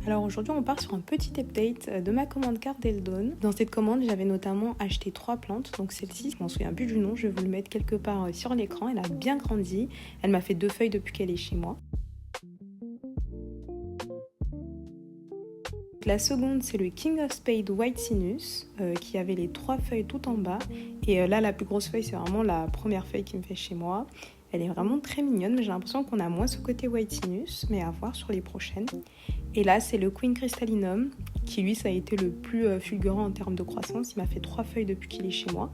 Alors aujourd'hui on part sur un petit update de ma commande Cardellone. Dans cette commande j'avais notamment acheté 3 plantes, donc celle-ci je m'en souviens plus du nom, je vais vous le mettre quelque part sur l'écran, elle a bien grandi, elle m'a fait 2 feuilles depuis qu'elle est chez moi. La seconde c'est le King of Spades White Sinus qui avait les 3 feuilles tout en bas et là la plus grosse feuille c'est vraiment la première feuille qui me fait chez moi. Elle est vraiment très mignonne mais j'ai l'impression qu'on a moins ce côté White Sinus, mais à voir sur les prochaines. Et là c'est le Queen Crystallinum qui lui ça a été le plus fulgurant en termes de croissance, il m'a fait 3 feuilles depuis qu'il est chez moi.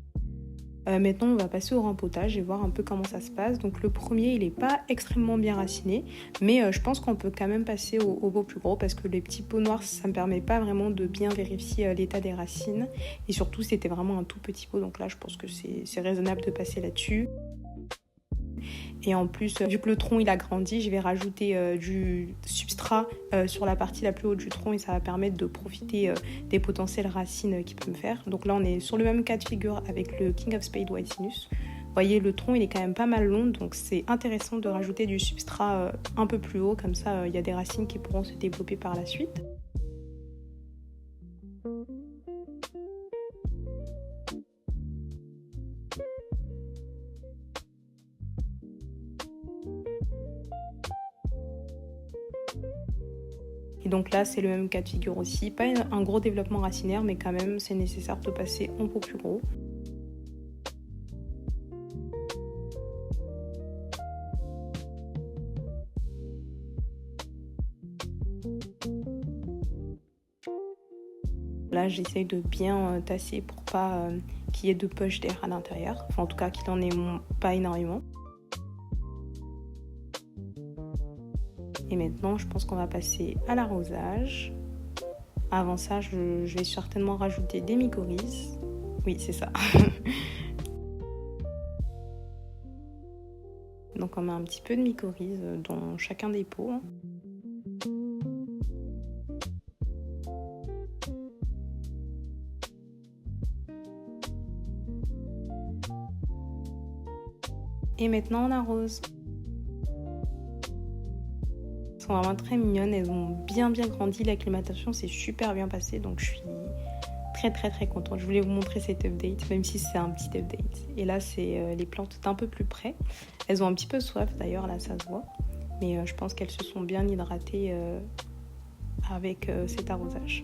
Maintenant on va passer au rempotage et voir un peu comment ça se passe. Donc le premier il n'est pas extrêmement bien raciné, mais je pense qu'on peut quand même passer au pot plus gros parce que les petits pots noirs ça me permet pas vraiment de bien vérifier l'état des racines, et surtout c'était vraiment un tout petit pot, donc là je pense que c'est raisonnable de passer là-dessus. Et en plus, vu que le tronc il a grandi, je vais rajouter du substrat sur la partie la plus haute du tronc et ça va permettre de profiter des potentielles racines qu'il peut me faire. Donc là on est sur le même cas de figure avec le King of Spades White Sinus. Vous voyez, le tronc il est quand même pas mal long, donc c'est intéressant de rajouter du substrat un peu plus haut, comme ça il y a des racines qui pourront se développer par la suite. Et donc là c'est le même cas de figure aussi, pas un gros développement racinaire mais quand même c'est nécessaire de passer en pot plus gros. Là j'essaye de bien tasser pour pas qu'il y ait de poche d'air à l'intérieur, enfin en tout cas qu'il en ait pas énormément. Et maintenant, je pense qu'on va passer à l'arrosage. Avant ça, je vais certainement rajouter des mycorhizes. Oui, c'est ça. Donc on met un petit peu de mycorhizes dans chacun des pots. Et maintenant, on arrose. Elles sont vraiment très mignonnes, elles ont bien grandi, l'acclimatation s'est super bien passée, donc je suis très contente. Je voulais vous montrer cet update, même si c'est un petit update. Et là c'est les plantes d'un peu plus près, elles ont un petit peu soif d'ailleurs, là ça se voit, mais je pense qu'elles se sont bien hydratées avec cet arrosage.